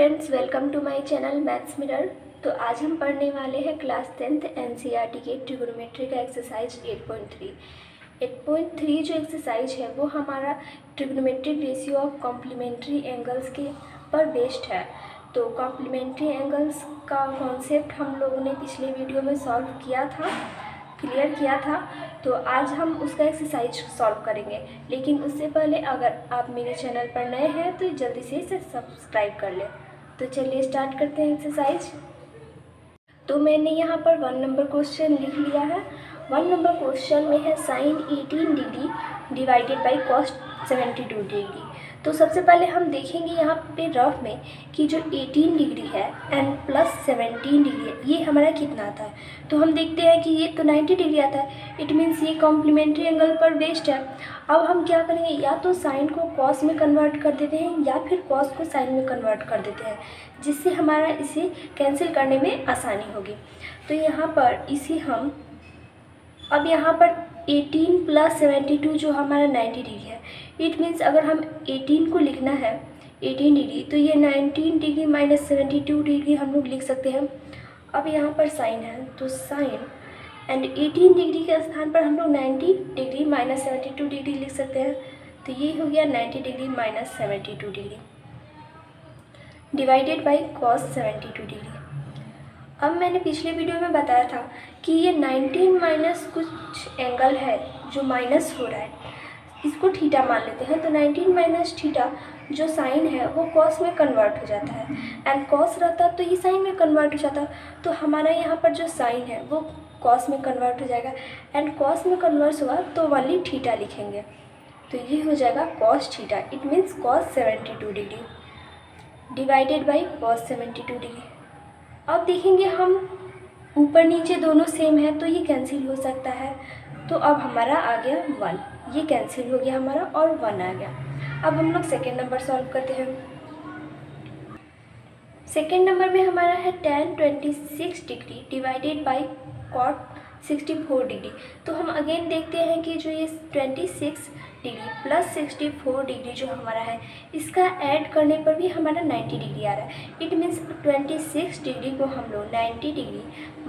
Friends, welcome to my channel maths mirror. तो आज हम पढ़ने वाले हैं क्लास 10th एनसीईआरटी के ट्रिगोनोमेट्री का एक्सरसाइज 8.3। 8.3 जो एक्सरसाइज है वो हमारा trigonometric ratio of complementary angles के पर बेस्ड है। तो कॉम्प्लीमेंट्री एंगल्स का कॉन्सेप्ट हम लोगों ने पिछले वीडियो में सॉल्व किया था, क्लियर किया था। तो आज हम उसका एक्सरसाइज सॉल्व करेंगे, लेकिन उससे पहले अगर आप मेरे चैनल पर नए हैं तो जल्दी से इसे सब्सक्राइब कर लें। तो चलिए स्टार्ट करते हैं एक्सरसाइज। तो मैंने यहाँ पर 1 नंबर क्वेश्चन लिख लिया है। 1 नंबर क्वेश्चन में है sine 18 degree divided by cos 72 degree. तो सबसे पहले हम देखेंगे यहाँ पे रफ में कि जो 18 डिग्री है एंड प्लस 17 डिग्री है, ये हमारा कितना आता है। तो हम देखते हैं कि ये तो 90 डिग्री आता है, इट मीन्स ये कॉम्प्लीमेंट्री एंगल पर बेस्ड है। अब हम क्या करेंगे, या तो साइन को कॉस में कन्वर्ट कर देते हैं या फिर कॉस को साइन में कन्वर्ट कर देते हैं, जिससे हमारा इसे कैंसिल करने में आसानी होगी। तो यहाँ पर इसे हम अब यहाँ पर 18 प्लस 72 जो हमारा 90 डिग्री है, इट मीन्स अगर हम 18 को लिखना है 18 डिग्री, तो ये 19 डिग्री माइनस 72 डिग्री हम लोग लिख सकते हैं। अब यहाँ पर साइन है तो साइन एंड 18 डिग्री के स्थान पर हम लोग 90 डिग्री माइनस 72 डिग्री लिख सकते हैं। तो ये हो गया 90 degree minus 72 degree divided by cos 72 degree. अब मैंने पिछले वीडियो में बताया था कि ये 19 माइनस कुछ एंगल है जो माइनस हो रहा है, इसको थीटा मान लेते हैं। तो 19 माइनस थीटा जो साइन है वो कॉस में कन्वर्ट हो जाता है, एंड कॉस रहता तो ये साइन में कन्वर्ट हो जाता। तो हमारा यहाँ पर जो साइन है वो कॉस में कन्वर्ट हो जाएगा, एंड कॉस में कन्वर्ट हुआ तो वाली थीटा लिखेंगे। तो ये हो जाएगा cos theta, it means cos 72 degree divided by cos 72 degree. अब देखेंगे हम ऊपर नीचे दोनों सेम है तो ये कैंसिल हो सकता है। तो अब हमारा आ गया 1, ये कैंसिल हो गया हमारा और 1 आ गया। अब हम लोग सेकेंड नंबर सॉल्व करते हैं। सेकेंड नंबर में हमारा है tan 26 degree divided by cot 64 degree. तो हम अगेन देखते हैं कि जो ये 26 डिग्री प्लस 64 डिग्री जो हमारा है, इसका ऐड करने पर भी हमारा 90 डिग्री आ रहा है। इट मीन्स 26 डिग्री को हम लोग 90 डिग्री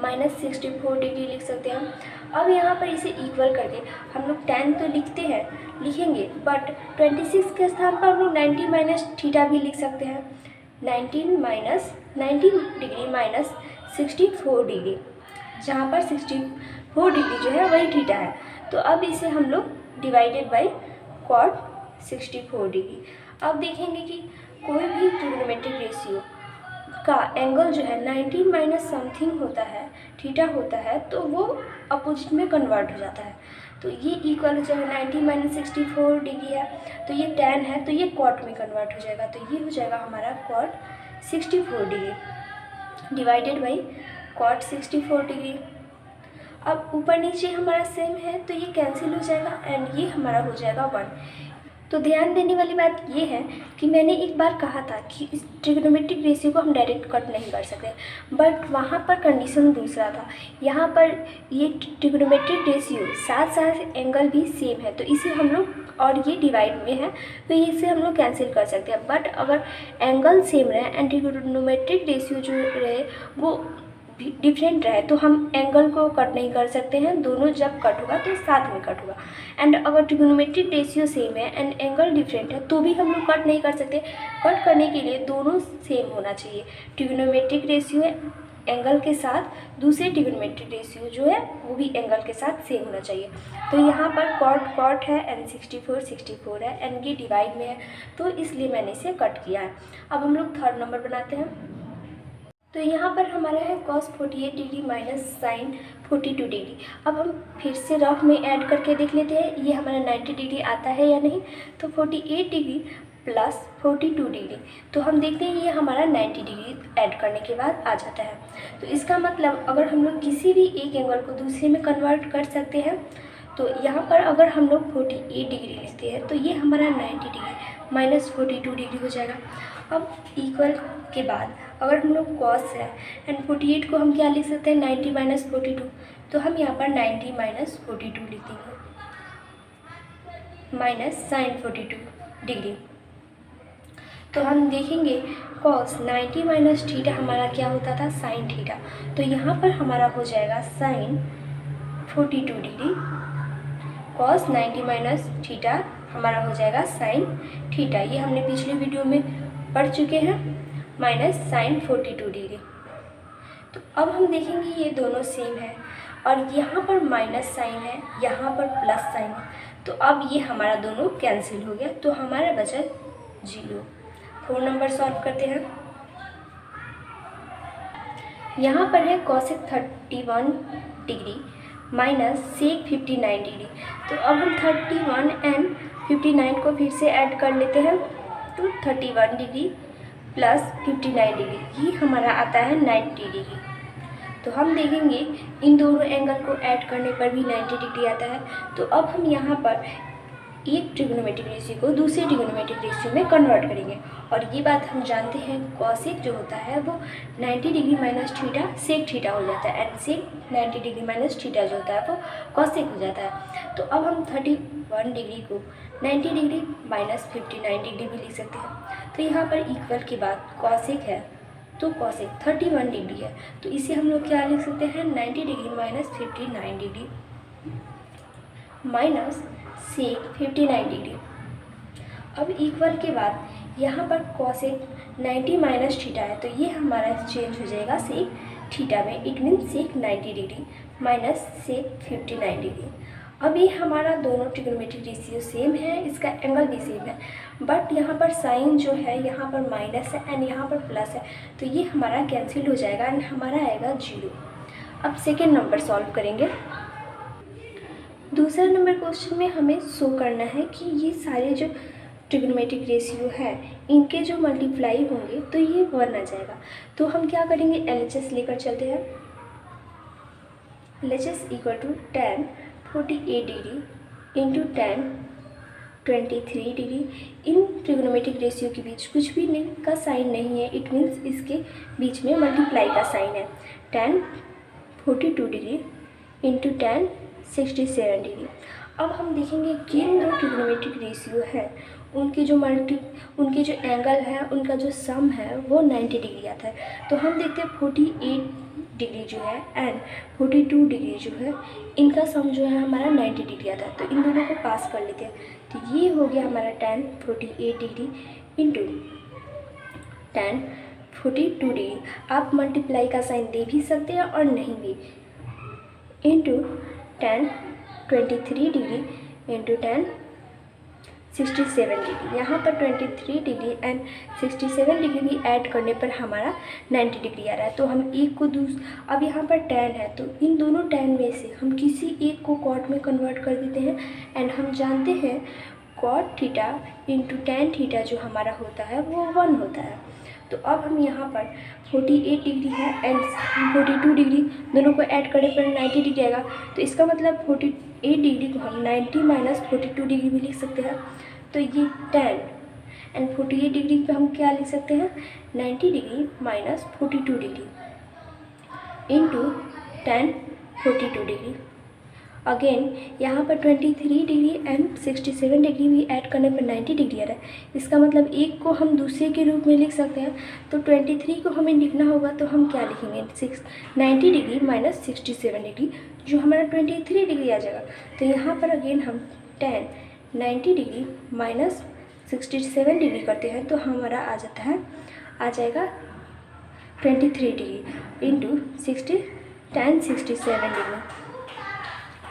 माइनस 64 डिग्री लिख सकते हैं। अब यहाँ पर इसे इक्वल करके हम लोग tan तो लिखेंगे, बट 26 के स्थान पर हम लोग 90 माइनस थीटा भी लिख सकते हैं। 90 डिग्री माइनस 64 डिग्री, जहाँ पर 64 डिग्री जो है वही थीटा है। तो अब इसे हम लोग डिवाइडेड बाई कॉट 64 डिग्री। अब देखेंगे कि कोई भी ट्रिग्नोमेट्रिक रेशियो का एंगल जो है 90 माइनस समथिंग होता है, थीटा होता है, तो वो अपोजिट में कन्वर्ट हो जाता है। तो ये इक्वल हो जाएगा 90 माइनस 64 डिग्री है, तो ये tan है तो ये कॉट में कन्वर्ट हो जाएगा। तो ये हो जाएगा हमारा cot 64 degree divided by cot 64 degree. अब ऊपर नीचे हमारा सेम है तो ये कैंसिल हो जाएगा एंड ये हमारा हो जाएगा 1। तो ध्यान देने वाली बात ये है कि मैंने एक बार कहा था कि इस ट्रिग्नोमेट्रिक रेशियो को हम डायरेक्ट कट नहीं कर सकते, बट वहाँ पर कंडीशन दूसरा था। यहाँ पर ये ट्रिग्नोमेट्रिक रेशियो साथ साथ एंगल भी सेम है, तो इसे हम लोग, और ये डिवाइड में है तो इसे हम लोग कैंसिल कर सकते हैं। बट अगर एंगल सेम रहे एंड ट्रिग्नोमेट्रिक रेशियो जो रहे वो डिफरेंट रहे तो हम एंगल को कट नहीं कर सकते हैं। दोनों जब कट होगा तो साथ में कट होगा। एंड अगर ट्रिग्नोमेट्रिक रेशियो सेम है एंड एंगल डिफरेंट है तो भी हम लोग कट नहीं कर सकते। कट करने के लिए दोनों सेम होना चाहिए। ट्रिग्नोमेट्रिक रेशियो एंगल के साथ दूसरे ट्रिग्नोमेट्रिक रेशियो जो है वो भी एंगल के साथ सेम होना चाहिए। तो यहाँ पर कॉट है एंड 64 है एंड ये डिवाइड में है, तो इसलिए मैंने इसे कट किया है। अब हम लोग थर्ड नंबर बनाते हैं। तो यहाँ पर हमारा है cos 48 degree minus sine 42 degree. अब हम फिर से रफ में ऐड करके देख लेते हैं ये हमारा 90 डिग्री आता है या नहीं। तो 48 डिग्री प्लस 42 डिग्री, तो हम देखते हैं ये हमारा 90 डिग्री ऐड करने के बाद आ जाता है। तो इसका मतलब अगर हम लोग किसी भी एक एंगल को दूसरे में कन्वर्ट कर सकते हैं, तो यहाँ पर अगर हम लोग 48 डिग्री लेते हैं तो ये हमारा 90 डिग्री माइनस 42 डिग्री हो जाएगा। अब इक्वल के बाद अगर हम लोग कॉस है एंड 48 को हम क्या लिख सकते हैं 90 माइनस 42, तो हम यहाँ पर 90 माइनस 42 लिख देंगे माइनस साइन 42 डिग्री। तो हम देखेंगे cos 90 माइनस थीटा हमारा क्या होता था, साइन थीटा। तो यहाँ पर हमारा हो जाएगा sine 42 degree, cos 90 minus theta हमारा हो जाएगा साइन थीटा, ये हमने पिछले वीडियो में पढ़ चुके हैं, माइनस साइन 42 डिग्री। तो अब हम देखेंगे ये दोनों सेम है और यहाँ पर माइनस साइन है, यहाँ पर प्लस साइन है, तो अब ये हमारा दोनों कैंसिल हो गया, तो हमारा बचा 0। 4 नंबर सॉल्व करते हैं। यहाँ पर है cosec 31 degree minus sec 59 degree. तो अब हम 31 एंड 59 को फिर से ऐड कर लेते हैं, तो 31 डिग्री प्लस 59 डिग्री, ये हमारा आता है 90 डिग्री। तो हम देखेंगे इन दोनों एंगल को ऐड करने पर भी 90 डिग्री आता है। तो अब हम यहाँ पर एक ट्रिग्नोमेट्रिक रेशियो को दूसरे ट्रिग्नोमेट्रिक रेशियो में कन्वर्ट करेंगे, और ये बात हम जानते हैं कॉसेक जो होता है वो 90 degree minus theta sec theta हो जाता है, and sec 90 degree minus theta जो होता है वो कॉसेक हो जाता है। तो अब हम 31 डिग्री को 90 डिग्री माइनस 59 डिग्री भी लिख सकते हैं। तो यहाँ पर इक्वल के बाद कॉसेक है, तो कॉसेक 31 डिग्री है, तो इसे हम लोग क्या लिख सकते हैं, 90 degree minus 59 degree minus sec 59 degree. अब इक्वल के बाद यहाँ पर कॉसेक 90 माइनस थीटा है, तो ये हमारा चेंज हो जाएगा सेक थीटा में, it mean sec 90 degree minus sec 59 degree. अब ये हमारा दोनों ट्रिग्नोमेट्रिक रेशियो सेम है, इसका एंगल भी सेम है, बट यहाँ पर साइन जो है यहाँ पर माइनस है एंड यहाँ पर प्लस है, तो ये हमारा कैंसिल हो जाएगा एंड हमारा आएगा 0। अब सेकेंड नंबर सॉल्व करेंगे। दूसरा नंबर क्वेश्चन में हमें शो करना है कि ये सारे जो ट्रिग्नोमेट्रिक रेशियो है इनके जो मल्टीप्लाई होंगे तो ये 1 आ जाएगा। तो हम क्या करेंगे, LHS लेकर चलते हैं। LHS equal to tan 48 degree into tan 23 degree. इन ट्रिग्नोमेट्रिक रेशियो के बीच कुछ भी नहीं का साइन नहीं है, इट मीन्स इसके बीच में मल्टीप्लाई का साइन है। tan 42 degree into tan 67 degree. अब हम देखेंगे किन दो ट्रिग्नोमेट्रिक रेशियो है उनके जो एंगल है उनका जो सम है वो 90 डिग्री आता है। तो हम देखते हैं 48 डिग्री जो है एंड 42 डिग्री जो है इनका सम जो है हमारा 90 डिग्री आता है, तो इन दोनों को पास कर लेते हैं। तो ये हो गया हमारा tan 48 degree into tan 42 degree. आप मल्टीप्लाई का साइन दे भी सकते हैं और नहीं भी, into tan 23 degree into tan 67 degree. यहाँ पर 23 डिग्री एंड 67 डिग्री भी ऐड करने पर हमारा 90 डिग्री आ रहा है। तो हम एक को अब यहाँ पर tan है, तो इन दोनों tan में से हम किसी एक को cot में कन्वर्ट कर देते हैं, एंड हम जानते हैं cot theta into tan theta जो हमारा होता है वो 1 होता है। तो अब हम यहाँ पर 48 डिग्री है एंड 42 डिग्री दोनों को ऐड करने पर 90 डिग्री आएगा। तो इसका मतलब 48 डिग्री को हम 90 माइनस 42 डिग्री भी लिख सकते हैं। तो ये tan एंड 48 डिग्री पे हम क्या लिख सकते हैं, 90 degree minus 42 degree into tan 42 degree. Again यहाँ पर 23 डिग्री एंड 67 डिग्री भी ऐड करने पर 90 डिग्री आ रहा है। इसका मतलब एक को हम दूसरे के रूप में लिख सकते हैं। तो 23 को हमें लिखना होगा तो हम क्या लिखेंगे, 90 डिग्री माइनस 67 डिग्री जो हमारा 23 डिग्री आ जाएगा। तो यहाँ पर अगेन हम tan 90 डिग्री माइनस 67 डिग्री करते हैं तो हमारा आ जाएगा 23 डिग्री इंटू tan 67 डिग्री।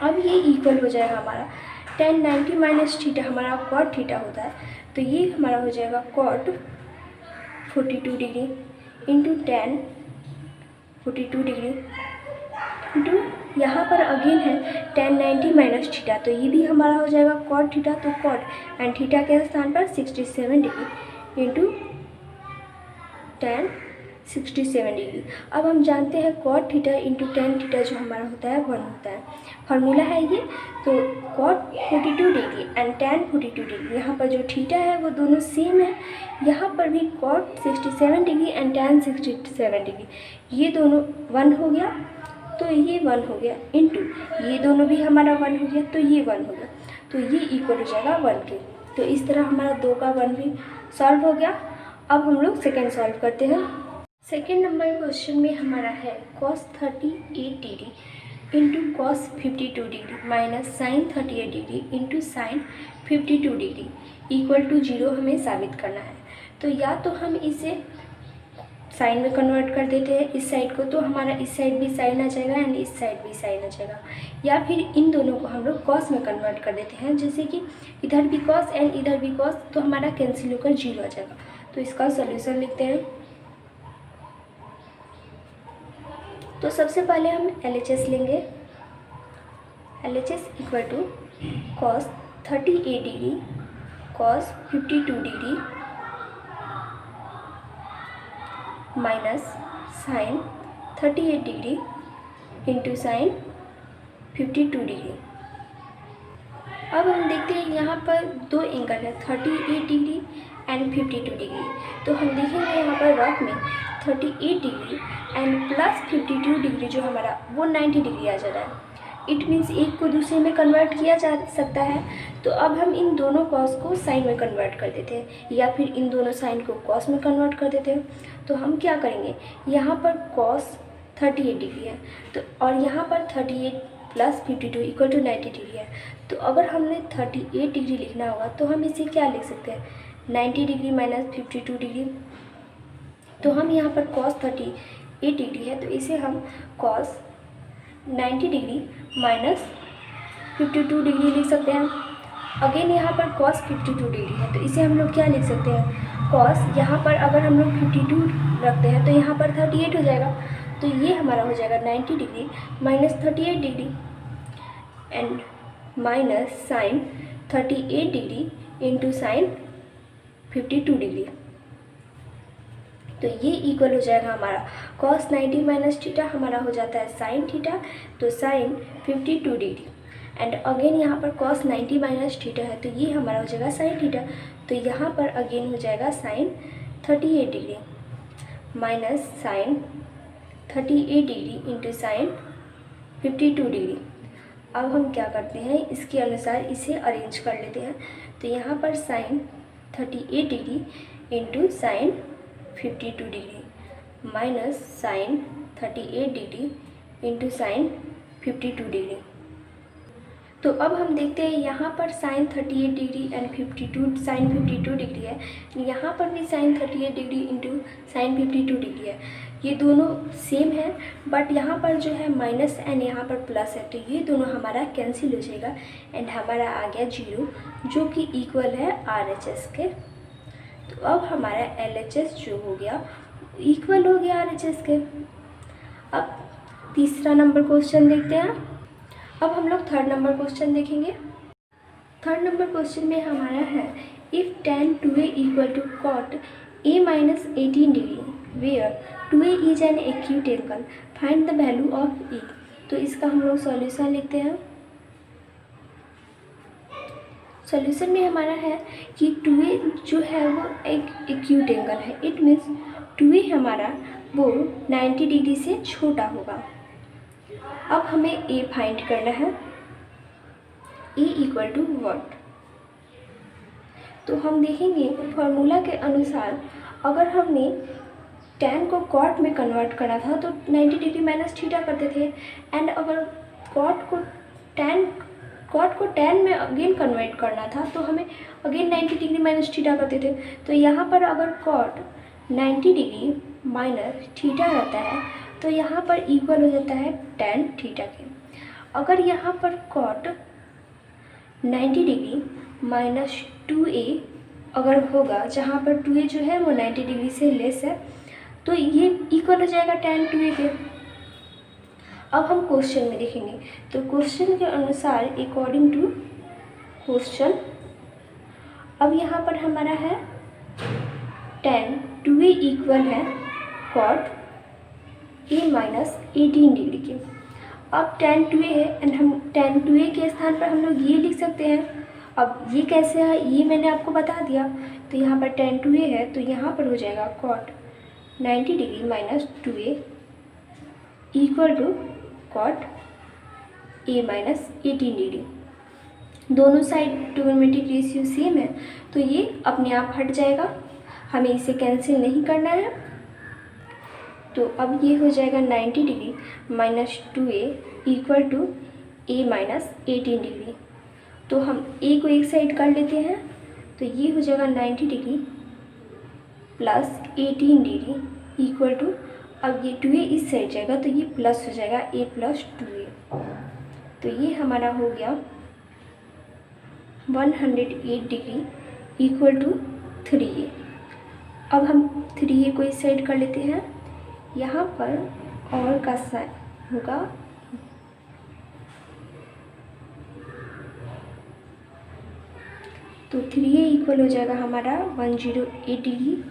अब ये इक्वल हो जाएगा हमारा tan 90 माइनस थीटा हमारा cot थीटा होता है, तो ये हमारा हो जाएगा cot 42 degree into tan 42 degree into यहाँ पर अगेन है tan 90 माइनस थीटा, तो ये भी हमारा हो जाएगा cot थीटा। तो cot एंड थीटा के स्थान पर 67 डिग्री इंटू tan 67 डिग्री। अब हम जानते हैं cot theta into tan theta जो हमारा होता है 1 होता है, फार्मूला है ये। तो cot 42 degree and tan 42 degree, यहाँ पर जो थीटा है वो दोनों सेम है। यहाँ पर भी cot 67 degree and tan 67 degree, ये दोनों 1 हो गया, तो ये 1 हो गया इंटू ये दोनों भी हमारा 1 हो गया, तो ये 1 हो गया, तो ये इक्वल हो जाएगा 1 के। तो इस तरह हमारा 2 का 1 भी सॉल्व हो गया। अब हम लोग सेकेंड सॉल्व करते हैं। सेकेंड नंबर क्वेश्चन में हमारा है cos 38 degree into cos 52 degree minus sine 38 degree into sine 52 degree equal to 0 हमें साबित करना है। तो या तो हम इसे साइन में कन्वर्ट कर देते हैं इस साइड को, तो हमारा इस साइड भी साइन आ जाएगा एंड इस साइड भी साइन आ जाएगा, या फिर इन दोनों को हम लोग कॉस में कन्वर्ट कर देते हैं, जैसे कि इधर भी कॉस एंड इधर भी कॉस, तो हमारा कैंसिल होकर 0 आ जाएगा। तो इसका सॉल्यूशन लिखते हैं। तो सबसे पहले हम LHS लेंगे। LHS equal to cos 38 degree cos 52 degree minus sine 38 degree into sine 52 degree. अब हम देखते हैं यहाँ पर दो एंगल है 38 डिग्री एंड 52 डिग्री। तो हम देखेंगे यहाँ पर रफ में 38 डिग्री एंड प्लस 52 डिग्री जो हमारा वो 90 डिग्री आ जा रहा है। इट मीन्स एक को दूसरे में कन्वर्ट किया जा सकता है। तो अब हम इन दोनों कॉस को साइन में कन्वर्ट कर देते हैं, या फिर इन दोनों साइन को कॉस में कन्वर्ट कर देते हैं। तो हम क्या करेंगे, यहाँ पर कॉस 38 डिग्री है तो और यहाँ पर 38 प्लस 52 इक्वल टू 90 डिग्री है। तो अगर हमने 38 डिग्री लिखना होगा तो हम इसे क्या लिख सकते हैं, 90 डिग्री माइनस 52 डिग्री। तो हम यहाँ पर कॉस 38 डिग्री है तो इसे हम कॉस 90 डिग्री माइनस 52 डिग्री लिख सकते हैं। अगेन यहाँ पर कॉस 52 डिग्री है तो इसे हम लोग क्या लिख सकते हैं, कॉस यहाँ पर अगर हम लोग 52 रखते हैं तो यहाँ पर 38 हो जाएगा। तो ये हमारा हो जाएगा 90 degree minus 38 degree and minus sine 38 degree into sine 52 degree. तो ये इक्वल हो जाएगा हमारा cos 90 माइनस थीटा हमारा हो जाता है साइन थीटा, तो साइन 52 डिग्री एंड अगेन यहाँ पर cos 90 माइनस थीटा है तो ये हमारा हो जाएगा साइन थीटा। तो यहाँ पर अगेन हो जाएगा sine 38 degree minus sine 38 degree into sine 52 degree. अब हम क्या करते हैं, इसके अनुसार इसे अरेंज कर लेते हैं। तो यहाँ पर sine 38 degree into sine 52 degree minus sine 38 degree into sine 52 degree. तो अब हम देखते हैं यहाँ पर sine 38 degree and 52 sine 52 degree है, यहाँ पर भी sine 38 degree into sine 52 degree है। ये दोनों सेम है बट यहाँ पर जो है माइनस एंड यहाँ पर प्लस है, तो ये दोनों हमारा कैंसिल हो जाएगा एंड हमारा आ गया 0 जो कि इक्वल है RHS के। तो अब हमारा LHS जो हो गया इक्वल हो गया RHS के। अब तीसरा नंबर क्वेश्चन देखते हैं। अब हम लोग थर्ड नंबर क्वेश्चन देखेंगे। थर्ड नंबर क्वेश्चन में हमारा है if tan 2a equal to cot a minus 18 degree where 2a is an acute angle find the value of e। तो इसका हम लोग सॉल्यूशन लिखते हैं। सॉल्यूशन में हमारा है कि 2a जो है वो एक एक्यूट एंगल है, इट मीन्स 2a हमारा वो 90 डिग्री से छोटा होगा। अब हमें a फाइंड करना है, a इक्वल टू व्हाट। तो हम देखेंगे फॉर्मूला के अनुसार अगर हमने tan को cot में कन्वर्ट करना था तो 90 डिग्री माइनस थीटा करते थे एंड अगर cot को tan में अगेन कन्वर्ट करना था तो हमें अगेन 90 डिग्री माइनस थीटा करते थे। तो यहाँ पर अगर cot 90 डिग्री माइनस थीटा रहता है तो यहाँ पर इक्वल हो जाता है tan थीटा के। अगर यहाँ पर cot 90 डिग्री माइनस 2a अगर होगा जहाँ पर 2a जो है वो 90 डिग्री से लेस है तो ये इक्वल हो जाएगा tan 2a के। अब हम क्वेश्चन में देखेंगे तो क्वेश्चन के अनुसार अकॉर्डिंग टू क्वेश्चन अब यहाँ पर हमारा है tan 2a इक्वल है cot a माइनस 18 डिग्री के। अब tan 2a है एंड हम tan 2a के स्थान पर हम लोग ये लिख सकते हैं। अब ये कैसे है ये मैंने आपको बता दिया। तो यहाँ पर tan 2a है तो यहाँ पर हो जाएगा cot 90 degree minus 2a equal to cot a minus 18 degree. दोनों साइड ट्रिग्नोमेट्रिक रेशियो सेम है तो ये अपने आप हट जाएगा। हमें इसे कैंसिल नहीं करना है। तो अब ये हो जाएगा 90 degree minus 2a equal to a minus 18 degree. तो हम a को एक साइड कर लेते हैं, तो ये हो जाएगा 90 degree plus 18 degree equal to, अब ये 2a इस साइड जाएगा तो ये प्लस हो जाएगा a प्लस 2a। तो ये हमारा हो गया 108 डिग्री इक्वल टू 3a। अब हम 3a को इस साइड कर लेते हैं, यहाँ पर और का साइन होगा, तो 3a इक्वल हो जाएगा हमारा 108 डिग्री।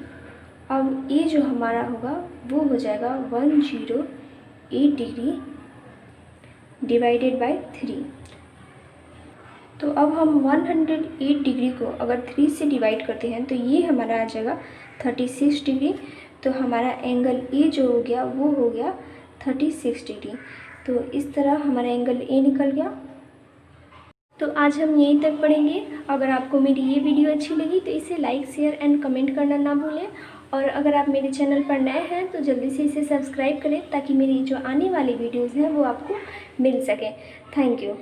अब a जो हमारा होगा वो हो जाएगा 108 डिग्री डिवाइडेड बाय 3। तो अब हम 108 डिग्री को अगर 3 से डिवाइड करते हैं तो ये हमारा आ जाएगा 36 डिग्री। तो हमारा एंगल ए जो हो गया वो हो गया 36 डिग्री। तो इस तरह हमारा एंगल ए निकल गया। तो आज हम यहीं तक पढ़ेंगे। अगर आपको मेरी ये वीडियो अच्छी लगी तो इसे लाइक शेयर एंड कमेंट करना ना भूलें, और अगर आप मेरे चैनल पर नए हैं तो जल्दी से इसे सब्सक्राइब करें ताकि मेरी जो आने वाली वीडियोज़ हैं वो आपको मिल सकें। Thank you.